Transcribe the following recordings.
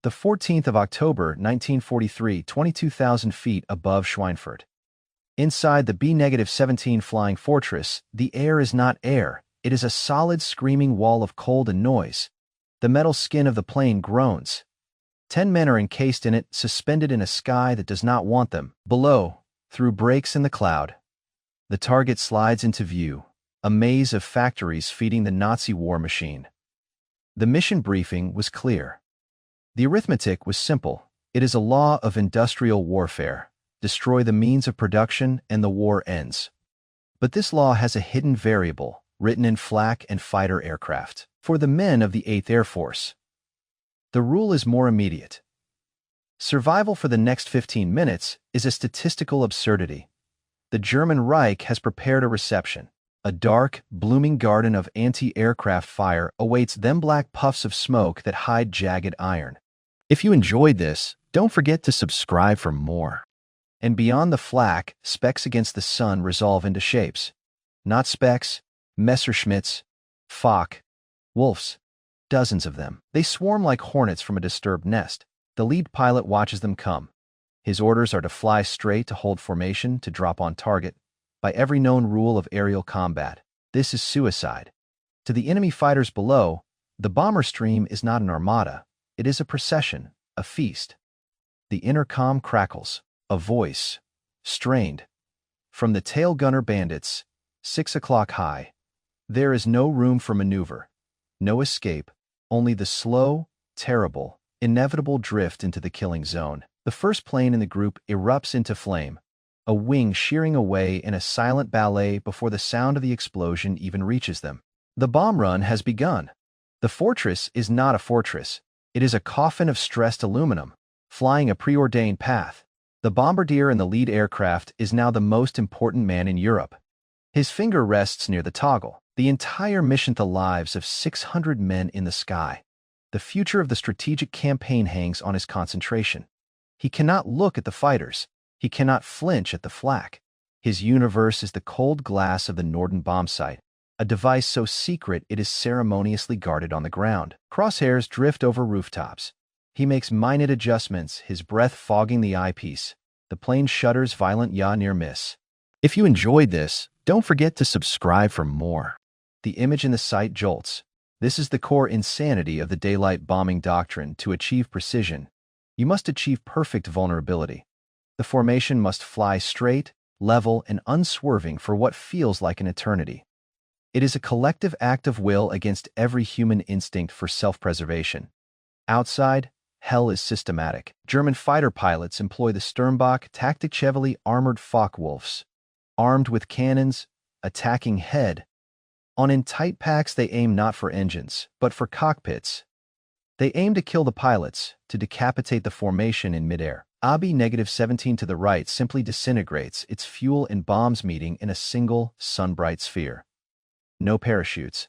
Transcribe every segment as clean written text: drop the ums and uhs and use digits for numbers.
The 14th of October, 1943, 22,000 feet above Schweinfurt. Inside the B-17 flying fortress, the air is not air, it is a solid screaming wall of cold and noise. The metal skin of the plane groans. 10 men are encased in it, suspended in a sky that does not want them. Below, through breaks in the cloud, the target slides into view, a maze of factories feeding the Nazi war machine. The mission briefing was clear. The arithmetic was simple. It is a law of industrial warfare. Destroy the means of production and the war ends. But this law has a hidden variable, written in flak and fighter aircraft. For the men of the 8th Air Force, the rule is more immediate. Survival for the next 15 minutes is a statistical absurdity. The German Reich has prepared a reception. A dark, blooming garden of anti-aircraft fire awaits them, black puffs of smoke that hide jagged iron. If you enjoyed this, don't forget to subscribe for more. And beyond the flak, specks against the sun resolve into shapes. Not specks, Messerschmitts, Fock, wolves. Dozens of them. They swarm like hornets from a disturbed nest. The lead pilot watches them come. His orders are to fly straight, to hold formation, to drop on target. By every known rule of aerial combat, this is suicide. To the enemy fighters below, the bomber stream is not an armada. It is a procession, a feast. The intercom crackles. A voice, strained. From the tail gunner bandits, 6 o'clock high. There is no room for maneuver. No escape. Only the slow, terrible, inevitable drift into the killing zone. The first plane in the group erupts into flame, a wing shearing away in a silent ballet before the sound of the explosion even reaches them. The bomb run has begun. The fortress is not a fortress. It is a coffin of stressed aluminum, flying a preordained path. The bombardier in the lead aircraft is now the most important man in Europe. His finger rests near the toggle. The entire mission, the lives of 600 men in the sky. The future of the strategic campaign hangs on his concentration. He cannot look at the fighters. He cannot flinch at the flak. His universe is the cold glass of the Norden bomb site, a device so secret it is ceremoniously guarded on the ground. Crosshairs drift over rooftops. He makes minute adjustments, his breath fogging the eyepiece. The plane shudders, violent yaw near miss. If you enjoyed this, don't forget to subscribe for more. The image in the sight jolts. This is the core insanity of the daylight bombing doctrine. To achieve precision, you must achieve perfect vulnerability. The formation must fly straight, level, and unswerving for what feels like an eternity. It is a collective act of will against every human instinct for self-preservation. Outside, hell is systematic. German fighter pilots employ the Sturmbach Taktikchevely armored Focke-Wulfs. Armed with cannons, attacking head. On in tight packs, they aim not for engines, but for cockpits. They aim to kill the pilots, to decapitate the formation in midair. AB-17 to the right simply disintegrates, its fuel and bombs meeting in a single, sun-bright sphere. No parachutes.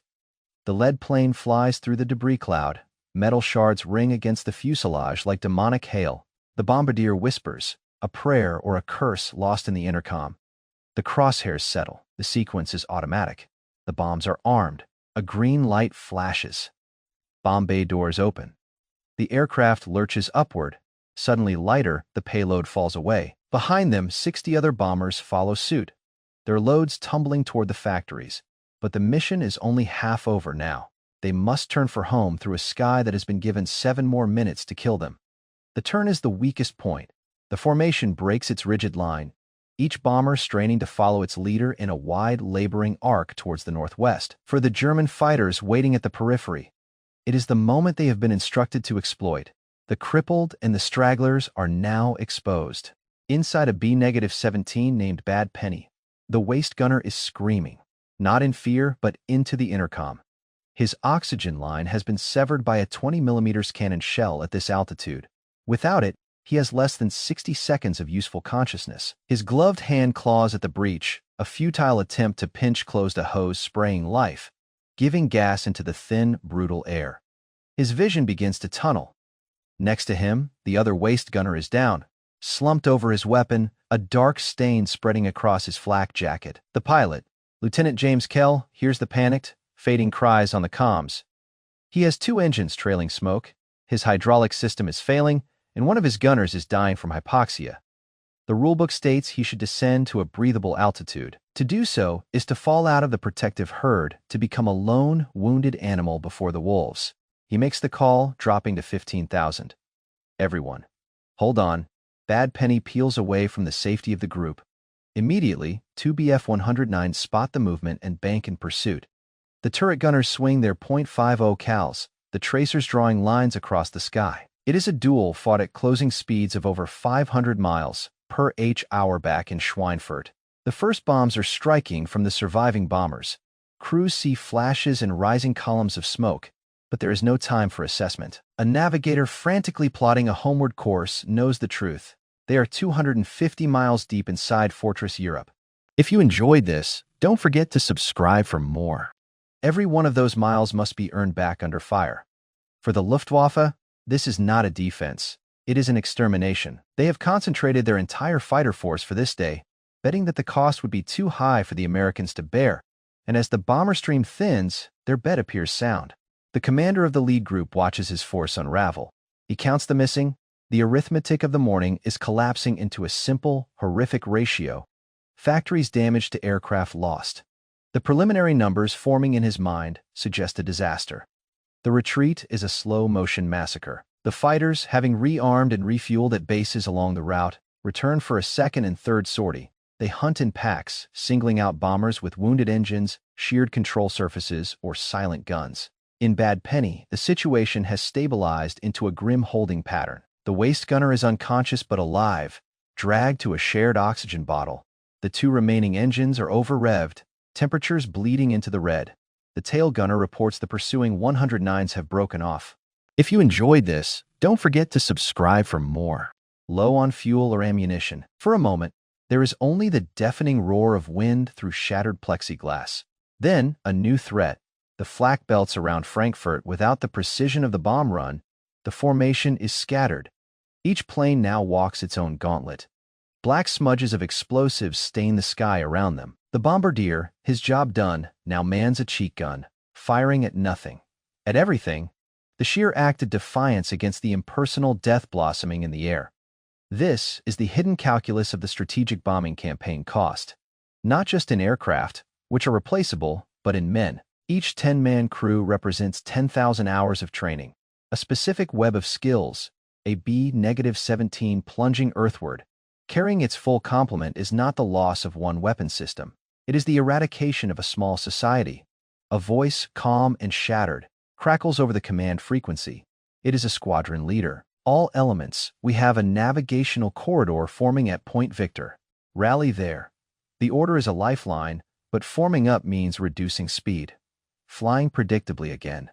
The lead plane flies through the debris cloud. Metal shards ring against the fuselage like demonic hail. The bombardier whispers, a prayer or a curse lost in the intercom. The crosshairs settle. The sequence is automatic. The bombs are armed. A green light flashes. Bomb bay doors open. The aircraft lurches upward. Suddenly lighter, the payload falls away. Behind them, 60 other bombers follow suit, their loads tumbling toward the factories. But the mission is only half over now. They must turn for home through a sky that has been given 7 more minutes to kill them. The turn is the weakest point. The formation breaks its rigid line, each bomber straining to follow its leader in a wide, laboring arc towards the northwest. For the German fighters waiting at the periphery, it is the moment they have been instructed to exploit. The crippled and the stragglers are now exposed. Inside a B-17 named Bad Penny, the waist gunner is screaming, not in fear, but into the intercom. His oxygen line has been severed by a 20mm cannon shell at this altitude. Without it, he has less than 60 seconds of useful consciousness. His gloved hand claws at the breech, a futile attempt to pinch closed a hose spraying life, giving gas into the thin, brutal air. His vision begins to tunnel. Next to him, the other waist gunner is down, slumped over his weapon, a dark stain spreading across his flak jacket. The pilot, Lieutenant James Kell, hears the panicked, fading cries on the comms. He has 2 engines trailing smoke. His hydraulic system is failing, and one of his gunners is dying from hypoxia. The rulebook states he should descend to a breathable altitude. To do so is to fall out of the protective herd to become a lone, wounded animal before the wolves. He makes the call, dropping to 15,000. Everyone. Hold on. Bad Penny peels away from the safety of the group. Immediately, two BF-109s spot the movement and bank in pursuit. The turret gunners swing their .50 cals, the tracers drawing lines across the sky. It is a duel fought at closing speeds of over 500 miles per hour back in Schweinfurt. The first bombs are striking from the surviving bombers. Crews see flashes and rising columns of smoke, but there is no time for assessment. A navigator frantically plotting a homeward course knows the truth. They are 250 miles deep inside Fortress Europe. If you enjoyed this, don't forget to subscribe for more. Every one of those miles must be earned back under fire. For the Luftwaffe, this is not a defense. It is an extermination. They have concentrated their entire fighter force for this day, betting that the cost would be too high for the Americans to bear, and as the bomber stream thins, their bet appears sound. The commander of the lead group watches his force unravel. He counts the missing. The arithmetic of the morning is collapsing into a simple, horrific ratio. Factories damaged to aircraft lost. The preliminary numbers forming in his mind suggest a disaster. The retreat is a slow-motion massacre. The fighters, having rearmed and refueled at bases along the route, return for a second and third sortie. They hunt in packs, singling out bombers with wounded engines, sheared control surfaces, or silent guns. In Bad Penny, the situation has stabilized into a grim holding pattern. The waist gunner is unconscious but alive, dragged to a shared oxygen bottle. The two remaining engines are over-revved, temperatures bleeding into the red. The tail gunner reports the pursuing 109s have broken off. If you enjoyed this, don't forget to subscribe for more. Low on fuel or ammunition. For a moment, there is only the deafening roar of wind through shattered plexiglass. Then, a new threat. The flak belts around Frankfurt without the precision of the bomb run. The formation is scattered. Each plane now walks its own gauntlet. Black smudges of explosives stain the sky around them. The bombardier, his job done, now mans a cheek gun, firing at nothing. At everything. The sheer act of defiance against the impersonal death blossoming in the air. This is the hidden calculus of the strategic bombing campaign cost. Not just in aircraft, which are replaceable, but in men. Each 10-man crew represents 10,000 hours of training. A specific web of skills, a B-17 plunging earthward. Carrying its full complement is not the loss of one weapon system. It is the eradication of a small society. A voice, calm and shattered, crackles over the command frequency. It is a squadron leader. All elements, we have a navigational corridor forming at Point Victor. Rally there. The order is a lifeline, but forming up means reducing speed. Flying predictably again.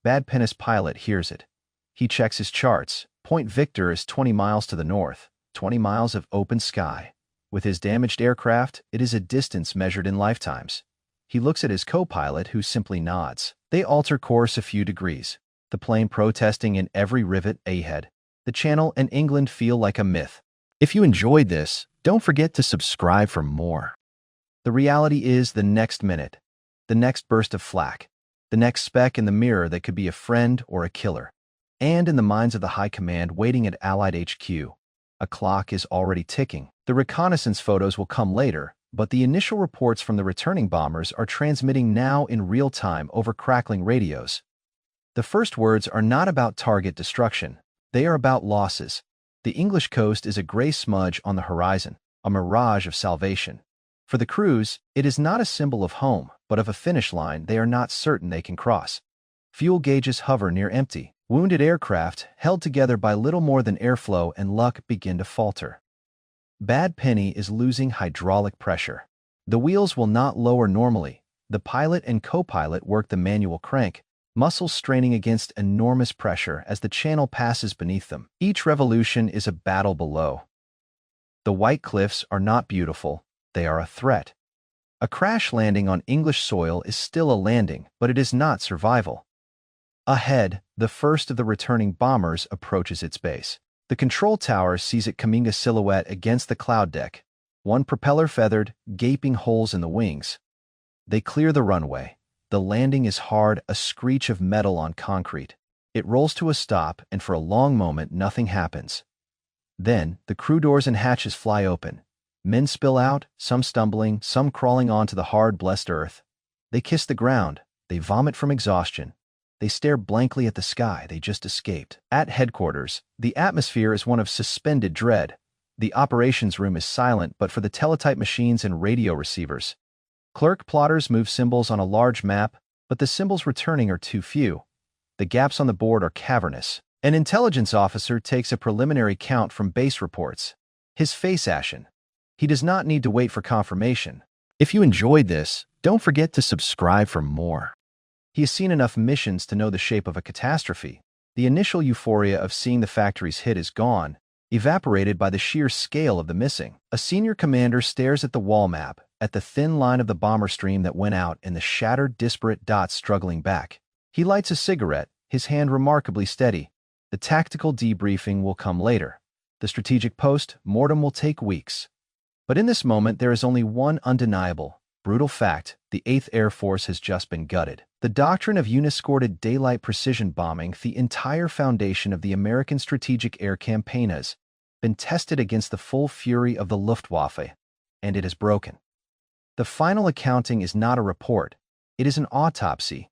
Bad Penny's pilot hears it. He checks his charts. Point Victor is 20 miles to the north, 20 miles of open sky. With his damaged aircraft, it is a distance measured in lifetimes. He looks at his co-pilot, who simply nods. They alter course a few degrees. The plane protesting in every rivet ahead. The Channel and England feel like a myth. If you enjoyed this, don't forget to subscribe for more. The reality is the next minute. The next burst of flak. The next speck in the mirror that could be a friend or a killer. And in the minds of the high command waiting at Allied HQ, a clock is already ticking. The reconnaissance photos will come later, but the initial reports from the returning bombers are transmitting now in real time over crackling radios. The first words are not about target destruction. They are about losses. The English coast is a gray smudge on the horizon, a mirage of salvation. For the crews, it is not a symbol of home, but of a finish line they are not certain they can cross. Fuel gauges hover near empty. Wounded aircraft, held together by little more than airflow and luck, begin to falter. Bad Penny is losing hydraulic pressure. The wheels will not lower normally. The pilot and co-pilot work the manual crank, muscles straining against enormous pressure as the channel passes beneath them. Each revolution is a battle below. The White Cliffs are not beautiful, they are a threat. A crash landing on English soil is still a landing, but it is not survival. Ahead, the first of the returning bombers approaches its base. The control tower sees it coming a silhouette against the cloud deck, one propeller feathered, gaping holes in the wings. They clear the runway. The landing is hard, a screech of metal on concrete. It rolls to a stop, and for a long moment nothing happens. Then, the crew doors and hatches fly open. Men spill out, some stumbling, some crawling onto the hard, blessed earth. They kiss the ground. They vomit from exhaustion. They stare blankly at the sky they just escaped. At headquarters, the atmosphere is one of suspended dread. The operations room is silent but for the teletype machines and radio receivers. Clerk plotters move symbols on a large map, but the symbols returning are too few. The gaps on the board are cavernous. An intelligence officer takes a preliminary count from base reports. His face ashen. He does not need to wait for confirmation. If you enjoyed this, don't forget to subscribe for more. He has seen enough missions to know the shape of a catastrophe. The initial euphoria of seeing the factories hit is gone, evaporated by the sheer scale of the missing. A senior commander stares at the wall map, at the thin line of the bomber stream that went out and the shattered, disparate dots struggling back. He lights a cigarette, his hand remarkably steady. The tactical debriefing will come later. The strategic post-mortem will take weeks. But in this moment, there is only one undeniable, brutal fact: the 8th Air Force has just been gutted. The doctrine of unescorted daylight precision bombing, the entire foundation of the American strategic air campaign, has been tested against the full fury of the Luftwaffe, and it is broken. The final accounting is not a report. It is an autopsy.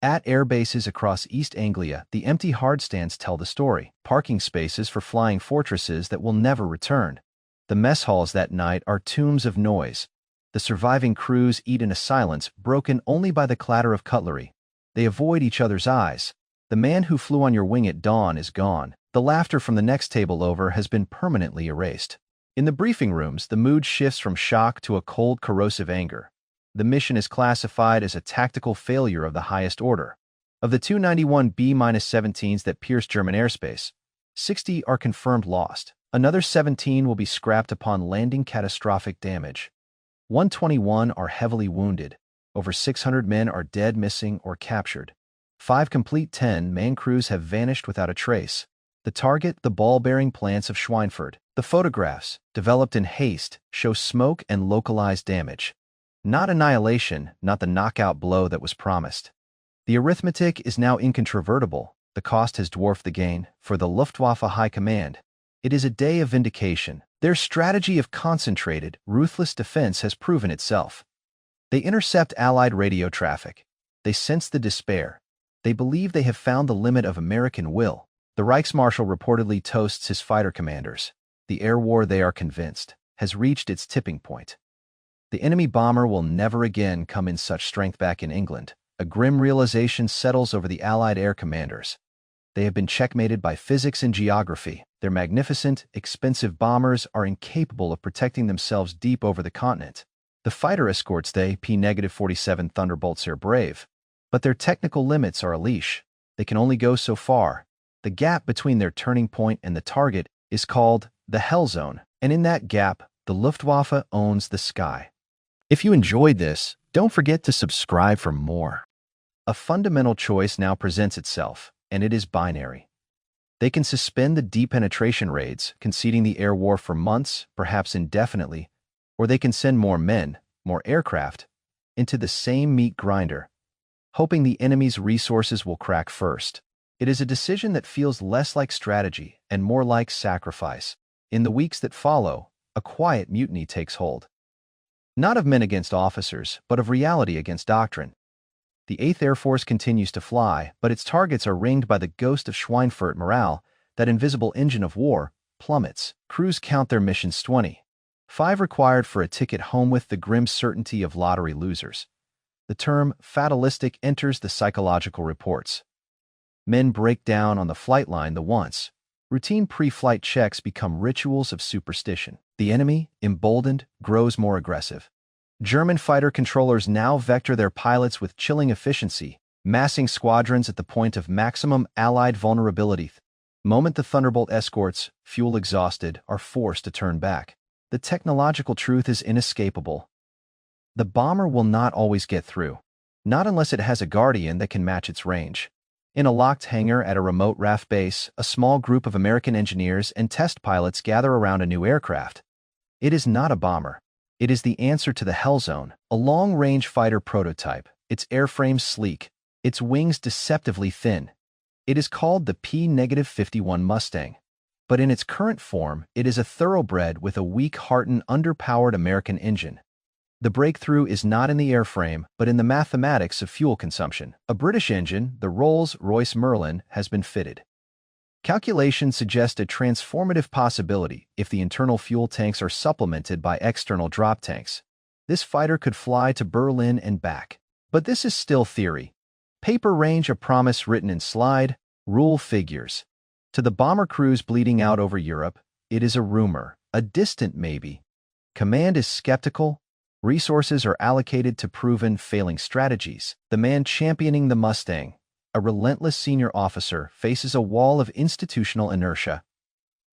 At air bases across East Anglia, the empty hardstands tell the story. Parking spaces for flying fortresses that will never return. The mess halls that night are tombs of noise. The surviving crews eat in a silence broken only by the clatter of cutlery. They avoid each other's eyes. The man who flew on your wing at dawn is gone. The laughter from the next table over has been permanently erased. In the briefing rooms, the mood shifts from shock to a cold, corrosive anger. The mission is classified as a tactical failure of the highest order. Of the 291 B-17s that pierced German airspace, 60 are confirmed lost. Another 17 will be scrapped upon landing. Catastrophic damage. 121 are heavily wounded. Over 600 men are dead, missing, or captured. 5 complete 10-man crews have vanished without a trace. The target, the ball-bearing plants of Schweinfurt. The photographs, developed in haste, show smoke and localized damage. Not annihilation, not the knockout blow that was promised. The arithmetic is now incontrovertible. The cost has dwarfed the gain. For the Luftwaffe High Command, it is a day of vindication. Their strategy of concentrated, ruthless defense has proven itself. They intercept Allied radio traffic. They sense the despair. They believe they have found the limit of American will. The Reichsmarshal reportedly toasts his fighter commanders. The air war, they are convinced, has reached its tipping point. The enemy bomber will never again come in such strength. Back in England, a grim realization settles over the Allied air commanders. They have been checkmated by physics and geography. Their magnificent, expensive bombers are incapable of protecting themselves deep over the continent. The fighter escorts, they P-47 Thunderbolts, are brave, but their technical limits are a leash. They can only go so far. The gap between their turning point and the target is called the Hell Zone, and in that gap, the Luftwaffe owns the sky. If you enjoyed this, don't forget to subscribe for more. A fundamental choice now presents itself, and it is binary. They can suspend the deep penetration raids, conceding the air war for months, perhaps indefinitely, or they can send more men, more aircraft, into the same meat grinder, hoping the enemy's resources will crack first. It is a decision that feels less like strategy and more like sacrifice. In the weeks that follow, a quiet mutiny takes hold. Not of men against officers, but of reality against doctrine. The 8th Air Force continues to fly, but its targets are ringed by the ghost of Schweinfurt. Morale, that invisible engine of war, plummets. Crews count their missions 20. 5 required for a ticket home with the grim certainty of lottery losers. The term fatalistic enters the psychological reports. Men break down on the flight line. The once routine pre-flight checks become rituals of superstition. The enemy, emboldened, grows more aggressive. German fighter controllers now vector their pilots with chilling efficiency, massing squadrons at the point of maximum Allied vulnerability. The moment the Thunderbolt escorts, fuel exhausted, are forced to turn back. The technological truth is inescapable. The bomber will not always get through, not unless it has a guardian that can match its range. In a locked hangar at a remote RAF base, a small group of American engineers and test pilots gather around a new aircraft. It is not a bomber. It is the answer to the Hell Zone, a long-range fighter prototype, its airframe sleek, its wings deceptively thin. It is called the P-51 Mustang. But in its current form, it is a thoroughbred with a weak Harton underpowered American engine. The breakthrough is not in the airframe, but in the mathematics of fuel consumption. A British engine, the Rolls-Royce Merlin, has been fitted. Calculations suggest a transformative possibility if the internal fuel tanks are supplemented by external drop tanks. This fighter could fly to Berlin and back. But this is still theory. Paper range a promise written in slide, rule figures. To the bomber crews bleeding out over Europe, it is a rumor, a distant maybe. Command is skeptical. Resources are allocated to proven failing strategies. The man championing the Mustang, a relentless senior officer, faces a wall of institutional inertia.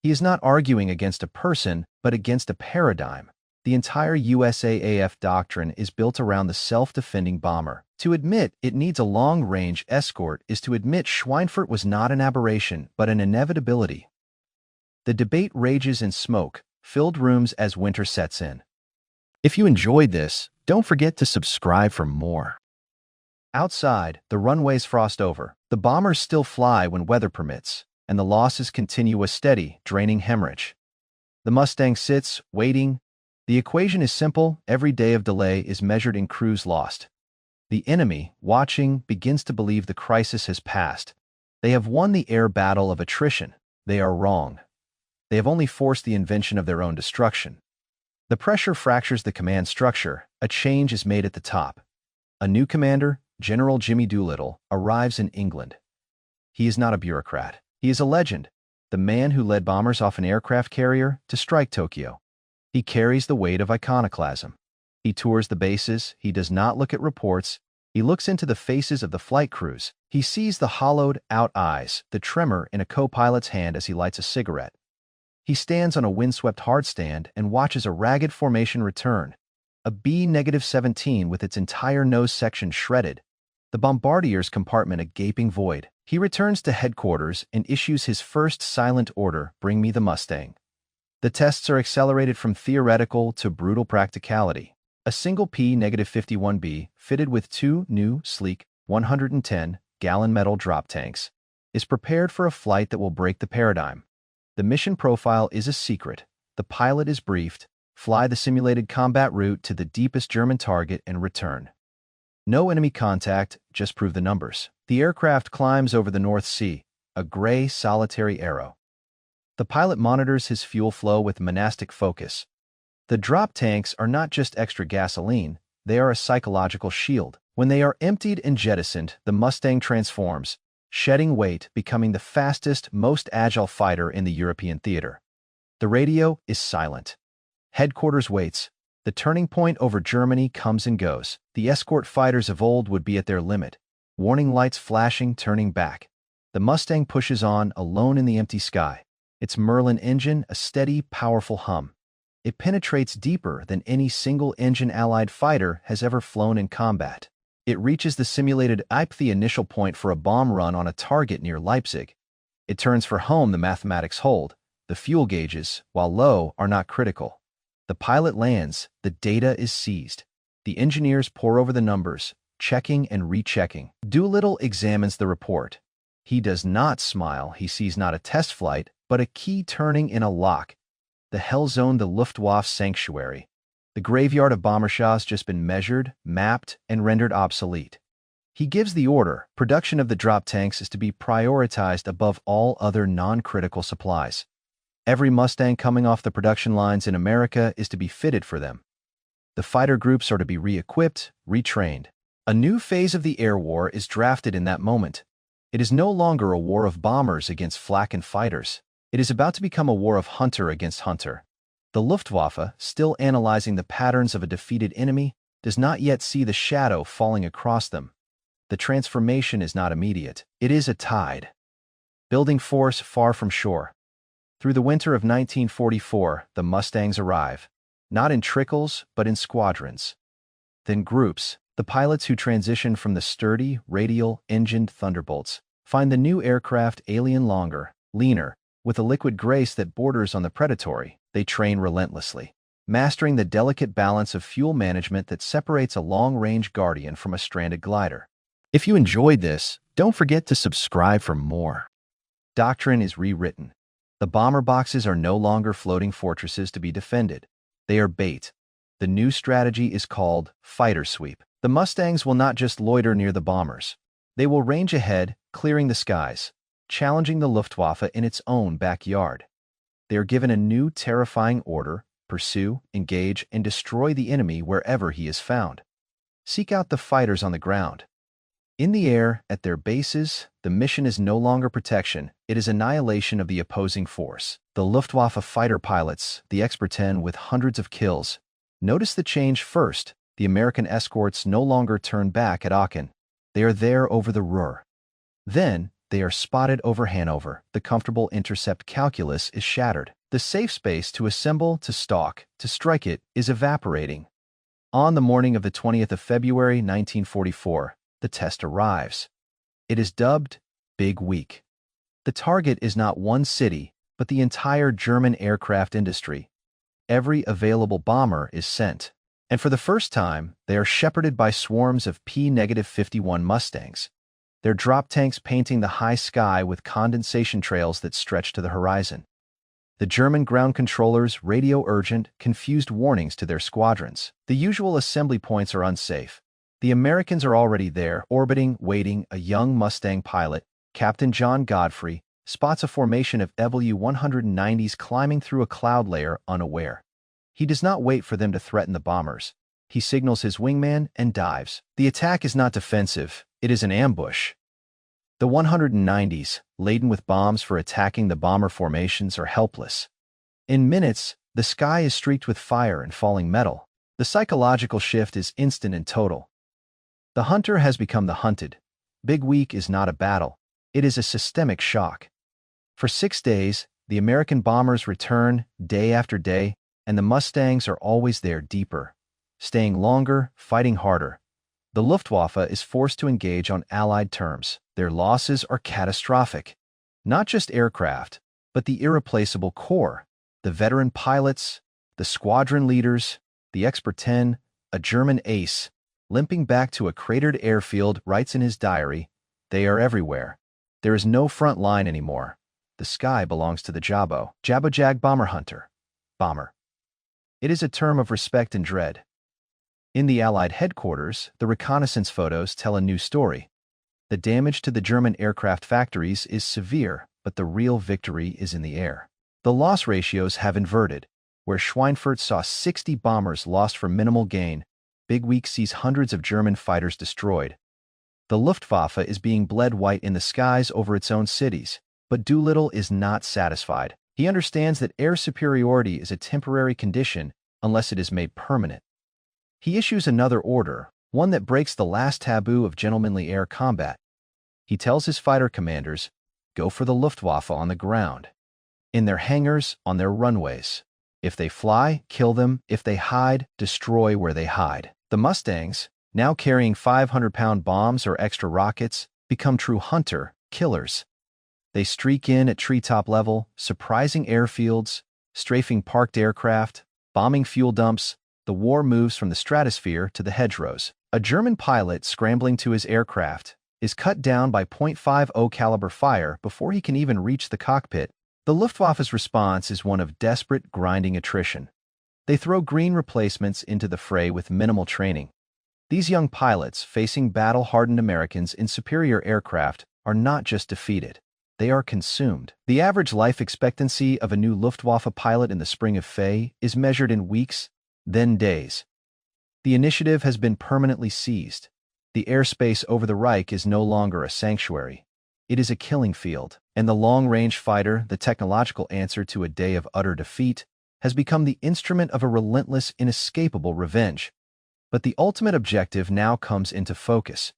He is not arguing against a person, but against a paradigm. The entire USAAF doctrine is built around the self-defending bomber. To admit it needs a long-range escort is to admit Schweinfurt was not an aberration, but an inevitability. The debate rages in smoke-filled rooms as winter sets in. If you enjoyed this, don't forget to subscribe for more. Outside, the runways frost over. The bombers still fly when weather permits, and the losses continue a steady, draining hemorrhage. The Mustang sits, waiting. The equation is simple. Every day of delay is measured in crews lost. The enemy, watching, begins to believe the crisis has passed. They have won the air battle of attrition. They are wrong. They have only forced the invention of their own destruction. The pressure fractures the command structure. A change is made at the top. A new commander, General Jimmy Doolittle, arrives in England. He is not a bureaucrat. He is a legend, the man who led bombers off an aircraft carrier to strike Tokyo. He carries the weight of iconoclasm. He tours the bases. He does not look at reports. He looks into the faces of the flight crews. He sees the hollowed-out eyes, the tremor in a co-pilot's hand as he lights a cigarette. He stands on a windswept hardstand and watches a ragged formation return, a B-17 with its entire nose section shredded, the bombardier's compartment a gaping void. He returns to headquarters and issues his first silent order, "Bring me the Mustang." The tests are accelerated from theoretical to brutal practicality. A single P-51B, fitted with two new, sleek, 110-gallon metal drop tanks, is prepared for a flight that will break the paradigm. The mission profile is a secret. The pilot is briefed, fly the simulated combat route to the deepest German target and return. No enemy contact, just prove the numbers. The aircraft climbs over the North Sea, a gray, solitary arrow. The pilot monitors his fuel flow with monastic focus. The drop tanks are not just extra gasoline, they are a psychological shield. When they are emptied and jettisoned, the Mustang transforms, shedding weight, becoming the fastest, most agile fighter in the European theater. The radio is silent. Headquarters waits. The turning point over Germany comes and goes. The escort fighters of old would be at their limit. Warning lights flashing, turning back. The Mustang pushes on, alone in the empty sky. Its Merlin engine, a steady, powerful hum. It penetrates deeper than any single-engine Allied fighter has ever flown in combat. It reaches the simulated IP, the initial point for a bomb run on a target near Leipzig. It turns for home. The mathematics hold. The fuel gauges, while low, are not critical. The pilot lands. The data is seized. The engineers pore over the numbers, checking and rechecking. Doolittle examines the report. He does not smile. He sees not a test flight, but a key turning in a lock. The hell zone, the Luftwaffe sanctuary. The graveyard of Bombershow has just been measured, mapped, and rendered obsolete. He gives the order. Production of the drop tanks is to be prioritized above all other non-critical supplies. Every Mustang coming off the production lines in America is to be fitted for them. The fighter groups are to be re-equipped, retrained. A new phase of the air war is drafted in that moment. It is no longer a war of bombers against flak and fighters. It is about to become a war of hunter against hunter. The Luftwaffe, still analyzing the patterns of a defeated enemy, does not yet see the shadow falling across them. The transformation is not immediate. It is a tide. Building force far from shore. Through the winter of 1944, the Mustangs arrive, not in trickles, but in squadrons. Then groups, the pilots who transition from the sturdy, radial-engined Thunderbolts, find the new aircraft alien longer, leaner, with a liquid grace that borders on the predatory. They train relentlessly, mastering the delicate balance of fuel management that separates a long-range Guardian from a stranded glider. If you enjoyed this, Don't forget to subscribe for more. Doctrine is rewritten. The bomber boxes are no longer floating fortresses to be defended. They are bait. The new strategy is called fighter sweep. The Mustangs will not just loiter near the bombers. They will range ahead, clearing the skies, challenging the Luftwaffe in its own backyard. They are given a new terrifying order: pursue, engage, and destroy the enemy wherever he is found. Seek out the fighters on the ground. In the air, at their bases, the mission is no longer protection, it is annihilation of the opposing force. The Luftwaffe fighter pilots, the Expert 10 with hundreds of kills. Notice the change first. The American escorts no longer turn back at Aachen. They are there over the Ruhr. Then, they are spotted over Hanover. The comfortable intercept calculus is shattered. The safe space to assemble, to stalk, to strike it is evaporating. On the morning of the 20th of February, 1944, the test arrives. It is dubbed Big Week. The target is not one city, but the entire German aircraft industry. Every available bomber is sent. And for the first time, they are shepherded by swarms of P-51 Mustangs, their drop tanks painting the high sky with condensation trails that stretch to the horizon. The German ground controllers radio urgent, confused warnings to their squadrons. The usual assembly points are unsafe. The Americans are already there, orbiting, waiting. A young Mustang pilot, Captain John Godfrey, spots a formation of W-190s climbing through a cloud layer unaware. He does not wait for them to threaten the bombers. He signals his wingman and dives. The attack is not defensive, it is an ambush. The 190s, laden with bombs for attacking the bomber formations, are helpless. In minutes, the sky is streaked with fire and falling metal. The psychological shift is instant and total. The hunter has become the hunted. Big Week is not a battle. It is a systemic shock. For 6 days, the American bombers return, day after day, and the Mustangs are always there, deeper, staying longer, fighting harder. The Luftwaffe is forced to engage on Allied terms. Their losses are catastrophic. Not just aircraft, but the irreplaceable core, the veteran pilots, the squadron leaders, the Expert 10, a German ace, limping back to a cratered airfield, writes in his diary, "They are everywhere. There is no front line anymore. The sky belongs to the Jabo." Jabo-Jag bomber hunter. Bomber. It is a term of respect and dread. In the Allied headquarters, the reconnaissance photos tell a new story. The damage to the German aircraft factories is severe, but the real victory is in the air. The loss ratios have inverted. Where Schweinfurt saw 60 bombers lost for minimal gain, Big Week sees hundreds of German fighters destroyed. The Luftwaffe is being bled white in the skies over its own cities, but Doolittle is not satisfied. He understands that air superiority is a temporary condition unless it is made permanent. He issues another order, one that breaks the last taboo of gentlemanly air combat. He tells his fighter commanders, go for the Luftwaffe on the ground. In their hangars, on their runways. If they fly, kill them. If they hide, destroy where they hide. The Mustangs, now carrying 500-pound bombs or extra rockets, become true hunter-killers. They streak in at treetop level, surprising airfields, strafing parked aircraft, bombing fuel dumps. The war moves from the stratosphere to the hedgerows. A German pilot scrambling to his aircraft is cut down by .50 caliber fire before he can even reach the cockpit. The Luftwaffe's response is one of desperate, grinding attrition. They throw green replacements into the fray with minimal training. These young pilots, facing battle-hardened Americans in superior aircraft, are not just defeated. They are consumed. The average life expectancy of a new Luftwaffe pilot in the spring of Fay is measured in weeks, then days. The initiative has been permanently seized. The airspace over the Reich is no longer a sanctuary. It is a killing field, and the long-range fighter, the technological answer to a day of utter defeat, has become the instrument of a relentless, inescapable revenge. But the ultimate objective now comes into focus.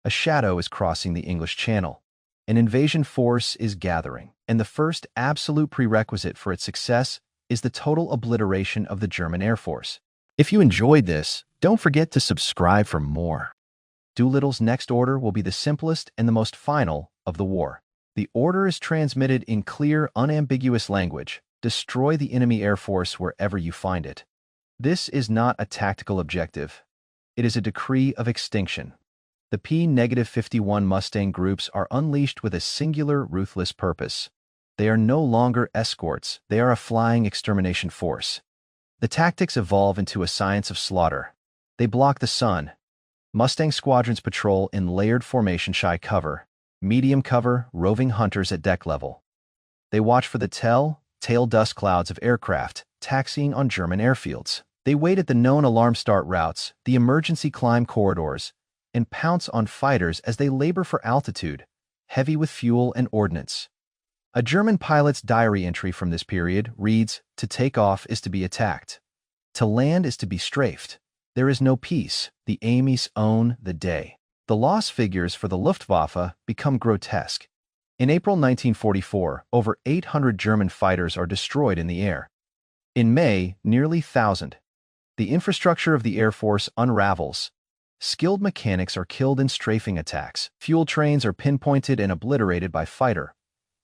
A shadow is crossing the English Channel. An invasion force is gathering, and the first absolute prerequisite for its success is the total obliteration of the German Air Force. If you enjoyed this, don't forget to subscribe for more. Doolittle's next order will be the simplest and the most final of the war. The order is transmitted in clear, unambiguous language: destroy the enemy air force wherever you find it. This is not a tactical objective. It is a decree of extinction. The P-51 Mustang groups are unleashed with a singular, ruthless purpose. They are no longer escorts, they are a flying extermination force. The tactics evolve into a science of slaughter. They block the sun. Mustang squadrons patrol in layered formation, shy cover, medium cover, roving hunters at deck level. They watch for the tail dust clouds of aircraft taxiing on German airfields. They wait at the known alarm start routes, the emergency climb corridors, and pounce on fighters as they labor for altitude, heavy with fuel and ordnance. A German pilot's diary entry from this period reads, "To take off is to be attacked. To land is to be strafed. There is no peace. The Amis own the day." The loss figures for the Luftwaffe become grotesque. In April 1944, over 800 German fighters are destroyed in the air. In May, nearly 1,000. The infrastructure of the Air Force unravels. Skilled mechanics are killed in strafing attacks. Fuel trains are pinpointed and obliterated by fighter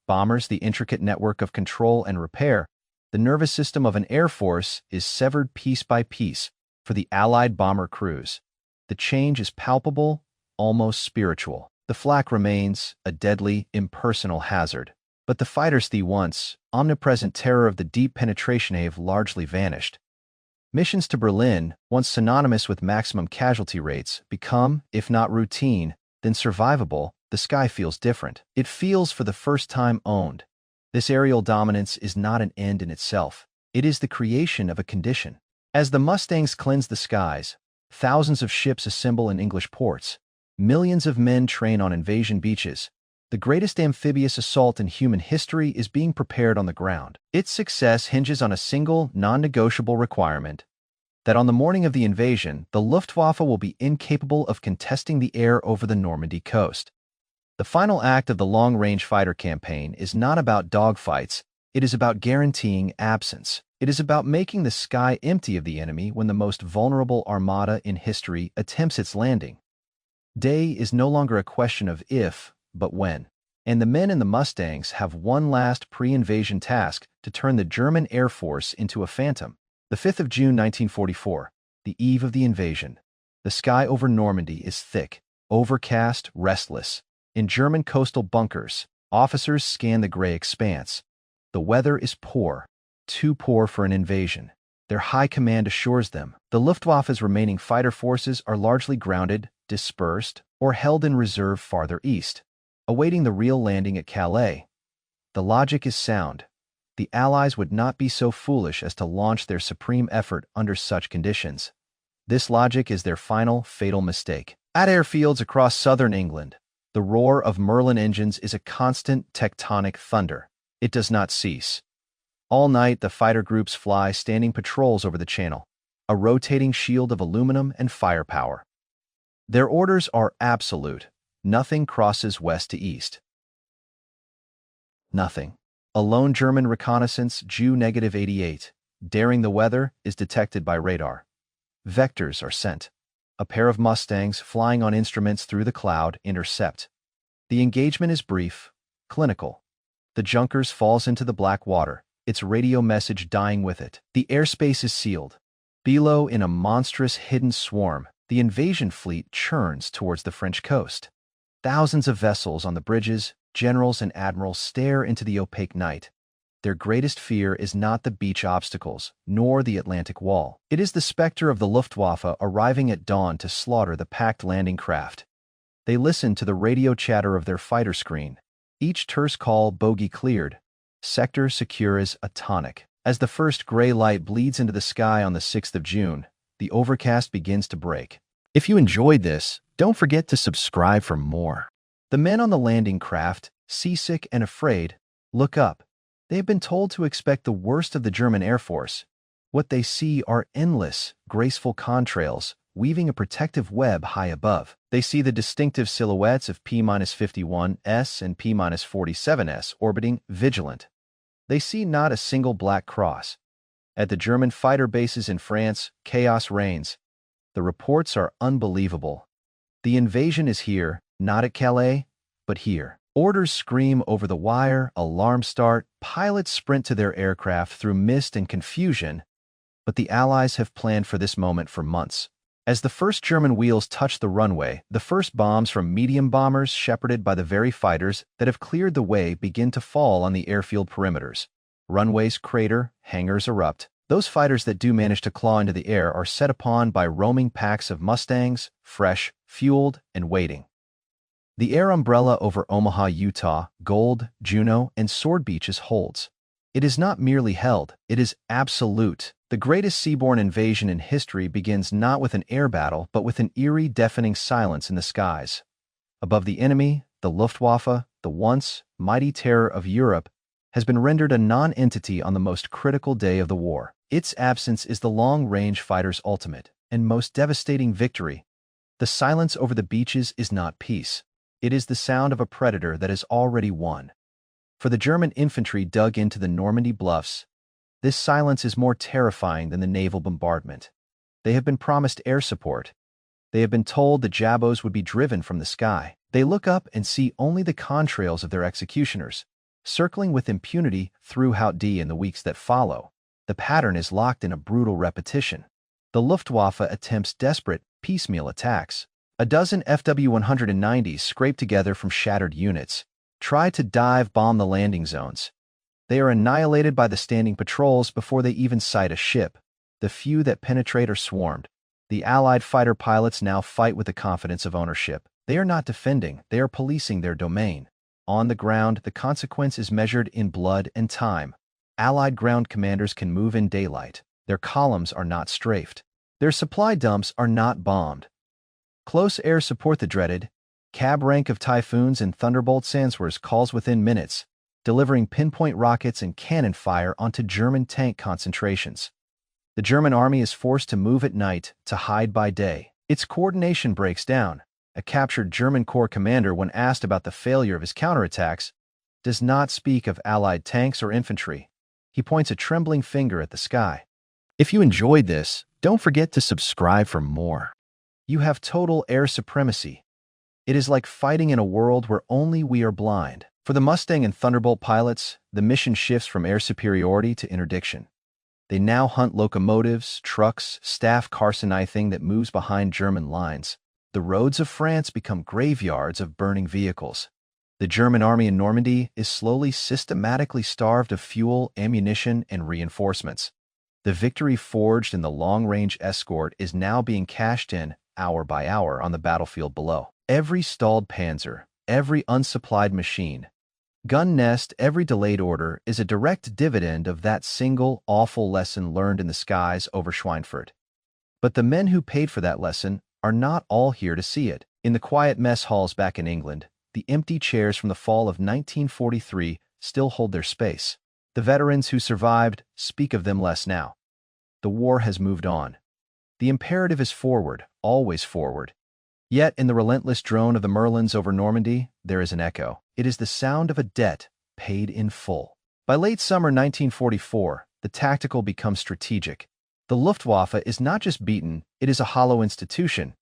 bombers. The intricate network of control and repair, the nervous system of an Air Force, is severed piece by piece for the Allied bomber crews. The change is palpable, almost spiritual. The flak remains, a deadly, impersonal hazard. But the fighters, the once omnipresent terror of the deep penetration, have largely vanished. Missions to Berlin, once synonymous with maximum casualty rates, become, if not routine, then survivable. The sky feels different. It feels for the first time owned. This aerial dominance is not an end in itself. It is the creation of a condition. As the Mustangs cleanse the skies, thousands of ships assemble in English ports. Millions of men train on invasion beaches. The greatest amphibious assault in human history is being prepared on the ground. Its success hinges on a single, non-negotiable requirement: that on the morning of the invasion, the Luftwaffe will be incapable of contesting the air over the Normandy coast. The final act of the long-range fighter campaign is not about dogfights. It is about guaranteeing absence. It is about making the sky empty of the enemy when the most vulnerable armada in history attempts its landing. Day is no longer a question of if, but when. And the men in the Mustangs have one last pre-invasion task: to turn the German Air Force into a phantom. The 5th of June 1944, the eve of the invasion. The sky over Normandy is thick, overcast, restless. In German coastal bunkers, officers scan the gray expanse. The weather is poor, too poor for an invasion. Their high command assures them the Luftwaffe's remaining fighter forces are largely grounded, dispersed, or held in reserve farther east, awaiting the real landing at Calais. The logic is sound. The Allies would not be so foolish as to launch their supreme effort under such conditions. This logic is their final, fatal mistake. At airfields across southern England, the roar of Merlin engines is a constant tectonic thunder. It does not cease. All night, the fighter groups fly standing patrols over the channel, a rotating shield of aluminum and firepower. Their orders are absolute. Nothing crosses west to east. Nothing. A lone German reconnaissance, Ju-88, daring the weather, is detected by radar. Vectors are sent. A pair of Mustangs, flying on instruments through the cloud, intercept. The engagement is brief, clinical. The Junkers falls into the black water, its radio message dying with it. The airspace is sealed. Below, in a monstrous hidden swarm, the invasion fleet churns towards the French coast. Thousands of vessels on the bridges, generals and admirals stare into the opaque night. Their greatest fear is not the beach obstacles, nor the Atlantic Wall. It is the specter of the Luftwaffe arriving at dawn to slaughter the packed landing craft. They listen to the radio chatter of their fighter screen. Each terse call: bogey cleared. Sector secure is a tonic. As the first gray light bleeds into the sky on the 6th of June, the overcast begins to break. If you enjoyed this, don't forget to subscribe for more. The men on the landing craft, seasick and afraid, look up. They have been told to expect the worst of the German Air Force. What they see are endless, graceful contrails, weaving a protective web high above. They see the distinctive silhouettes of P-51S and P-47S orbiting, vigilant. They see not a single black cross. At the German fighter bases in France, chaos reigns. The reports are unbelievable. The invasion is here, not at Calais, but here. Orders scream over the wire, alarms start, pilots sprint to their aircraft through mist and confusion, but the Allies have planned for this moment for months. As the first German wheels touch the runway, the first bombs from medium bombers shepherded by the very fighters that have cleared the way begin to fall on the airfield perimeters. Runways crater, hangars erupt. Those fighters that do manage to claw into the air are set upon by roaming packs of Mustangs, fresh, fueled, and waiting. The air umbrella over Omaha, Utah, Gold, Juneau, and Sword Beaches holds. It is not merely held, it is absolute. The greatest seaborne invasion in history begins not with an air battle, but with an eerie, deafening silence in the skies. Above the enemy, the Luftwaffe, the once mighty terror of Europe, has been rendered a non-entity on the most critical day of the war. Its absence is the long-range fighter's ultimate and most devastating victory. The silence over the beaches is not peace. It is the sound of a predator that has already won. For the German infantry dug into the Normandy bluffs, this silence is more terrifying than the naval bombardment. They have been promised air support. They have been told the Jabos would be driven from the sky. They look up and see only the contrails of their executioners, circling with impunity through Haut-D in the weeks that follow. The pattern is locked in a brutal repetition. The Luftwaffe attempts desperate, piecemeal attacks. A dozen FW-190s scraped together from shattered units, try to dive-bomb the landing zones. They are annihilated by the standing patrols before they even sight a ship. The few that penetrate are swarmed. The Allied fighter pilots now fight with the confidence of ownership. They are not defending, they are policing their domain. On the ground, the consequence is measured in blood and time. Allied ground commanders can move in daylight. Their columns are not strafed. Their supply dumps are not bombed. Close air support, the dreaded cab rank of Typhoons and Thunderbolt Sansweres, calls within minutes, delivering pinpoint rockets and cannon fire onto German tank concentrations. The German army is forced to move at night to hide by day. Its coordination breaks down. A captured German Corps commander, when asked about the failure of his counterattacks, does not speak of Allied tanks or infantry. He points a trembling finger at the sky. If you enjoyed this, don't forget to subscribe for more. You have total air supremacy. It is like fighting in a world where only we are blind. For the Mustang and Thunderbolt pilots, the mission shifts from air superiority to interdiction. They now hunt locomotives, trucks, staff Carson anything that moves behind German lines. The roads of France become graveyards of burning vehicles. The German army in Normandy is slowly systematically starved of fuel, ammunition, and reinforcements. The victory forged in the long-range escort is now being cashed in, hour by hour, on the battlefield below. Every stalled panzer, every unsupplied machine, gun nest, every delayed order is a direct dividend of that single, awful lesson learned in the skies over Schweinfurt. But the men who paid for that lesson are not all here to see it. In the quiet mess halls back in England, the empty chairs from the fall of 1943 still hold their space. The veterans who survived speak of them less now. The war has moved on. The imperative is forward, always forward. Yet, in the relentless drone of the Merlins over Normandy, there is an echo. It is the sound of a debt paid in full. By late summer 1944, the tactical becomes strategic. The Luftwaffe is not just beaten, it is a hollow institution.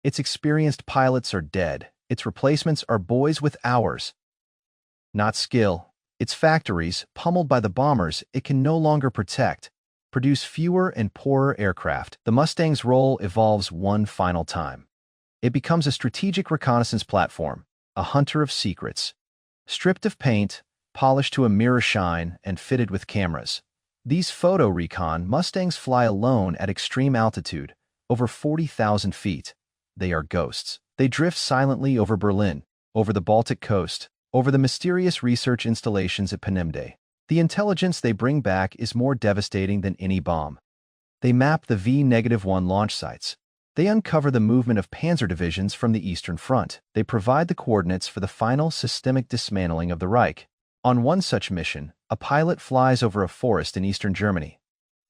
Its experienced pilots are dead. Its replacements are boys with hours, not skill. Its factories, pummeled by the bombers it can no longer protect, produce fewer and poorer aircraft. The Mustang's role evolves one final time. It becomes a strategic reconnaissance platform, a hunter of secrets. Stripped of paint, polished to a mirror shine, and fitted with cameras, these photo recon Mustangs fly alone at extreme altitude, over 40,000 feet. They are ghosts. They drift silently over Berlin, over the Baltic coast, over the mysterious research installations at Peenemünde. The intelligence they bring back is more devastating than any bomb. They map the V-1 launch sites. They uncover the movement of panzer divisions from the Eastern Front. They provide the coordinates for the final systemic dismantling of the Reich. On one such mission, a pilot flies over a forest in eastern Germany.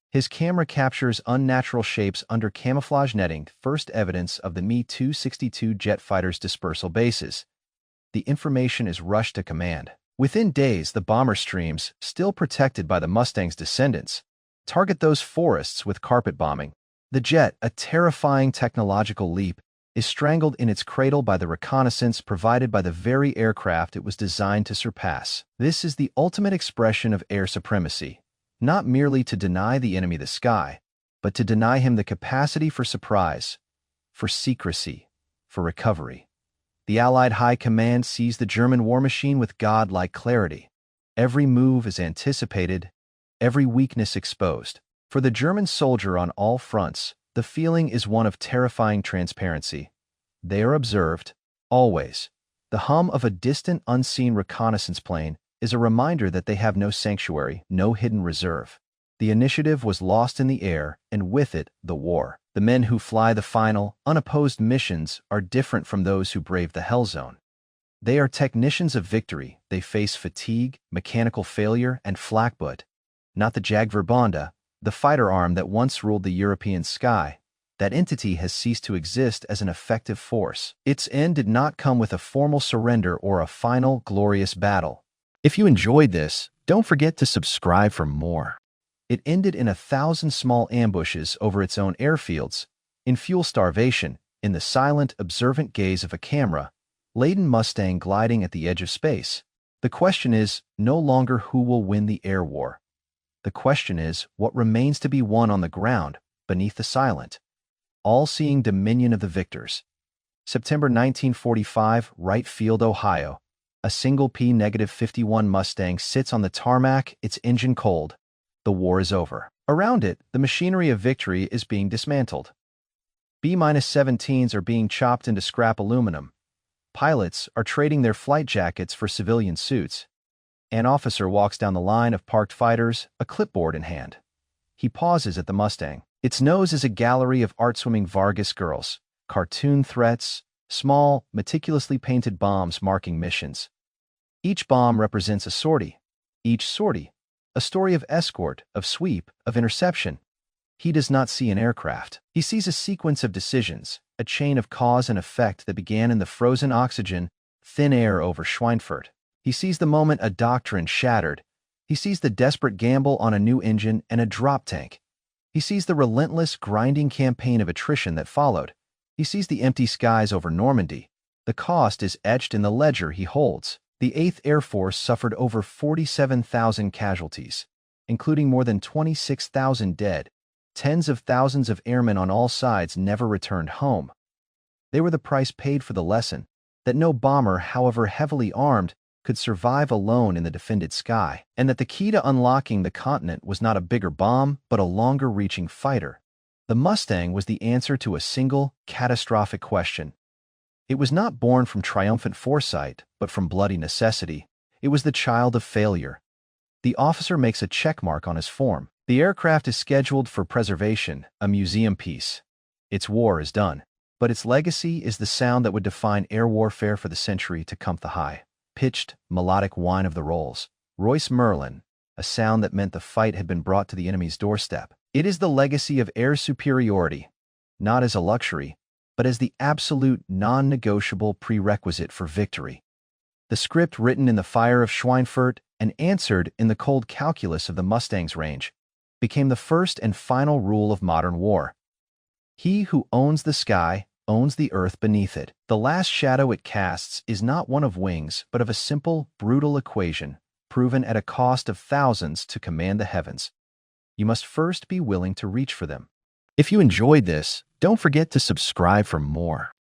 His camera captures unnatural shapes under camouflage netting, first evidence of the Me-262 jet fighter's dispersal bases. The information is rushed to command. Within days, the bomber streams, still protected by the Mustang's descendants, target those forests with carpet bombing. The jet, a terrifying technological leap, is strangled in its cradle by the reconnaissance provided by the very aircraft it was designed to surpass. This is the ultimate expression of air supremacy, not merely to deny the enemy the sky, but to deny him the capacity for surprise, for secrecy, for recovery. The Allied High Command sees the German war machine with godlike clarity. Every move is anticipated, every weakness exposed. For the German soldier on all fronts, the feeling is one of terrifying transparency. They are observed, always. The hum of a distant, unseen reconnaissance plane is a reminder that they have no sanctuary, no hidden reserve. The initiative was lost in the air, and with it, the war. The men who fly the final, unopposed missions are different from those who brave the hell zone. They are technicians of victory. They face fatigue, mechanical failure, and flakbut. Not the Jagdverbände, the fighter arm that once ruled the European sky. That entity has ceased to exist as an effective force. Its end did not come with a formal surrender or a final, glorious battle. If you enjoyed this, don't forget to subscribe for more. It ended in 1,000 small ambushes over its own airfields, in fuel starvation, in the silent, observant gaze of a camera-laden Mustang gliding at the edge of space. The question is no longer who will win the air war. The question is what remains to be won on the ground, beneath the silent, all-seeing dominion of the victors. September 1945, Wright Field, Ohio. A single P-51 Mustang sits on the tarmac, its engine cold. The war is over. Around it, the machinery of victory is being dismantled. B-17s are being chopped into scrap aluminum. Pilots are trading their flight jackets for civilian suits. An officer walks down the line of parked fighters, a clipboard in hand. He pauses at the Mustang. Its nose is a gallery of art-swimming Vargas girls, cartoon threats, small, meticulously painted bombs marking missions. Each bomb represents a sortie. Each sortie, a story of escort, of sweep, of interception. He does not see an aircraft. He sees a sequence of decisions, a chain of cause and effect that began in the frozen oxygen, thin air over Schweinfurt. He sees the moment a doctrine shattered. He sees the desperate gamble on a new engine and a drop tank. He sees the relentless, grinding campaign of attrition that followed. He sees the empty skies over Normandy. The cost is etched in the ledger he holds. The 8th Air Force suffered over 47,000 casualties, including more than 26,000 dead. Tens of thousands of airmen on all sides never returned home. They were the price paid for the lesson that no bomber, however heavily armed, could survive alone in the defended sky, and that the key to unlocking the continent was not a bigger bomb, but a longer-reaching fighter. The Mustang was the answer to a single, catastrophic question. It was not born from triumphant foresight, but from bloody necessity. It was the child of failure. The officer makes a checkmark on his form. The aircraft is scheduled for preservation, a museum piece. Its war is done. But its legacy is the sound that would define air warfare for the century to come, the high-pitched, melodic whine of the rolls. Royce Merlin, a sound that meant the fight had been brought to the enemy's doorstep. It is the legacy of air superiority, not as a luxury, but as the absolute, non-negotiable prerequisite for victory. The script written in the fire of Schweinfurt and answered in the cold calculus of the Mustang's range became the first and final rule of modern war. He who owns the sky owns the earth beneath it. The last shadow it casts is not one of wings, but of a simple, brutal equation, proven at a cost of thousands to command the heavens. You must first be willing to reach for them. If you enjoyed this, don't forget to subscribe for more.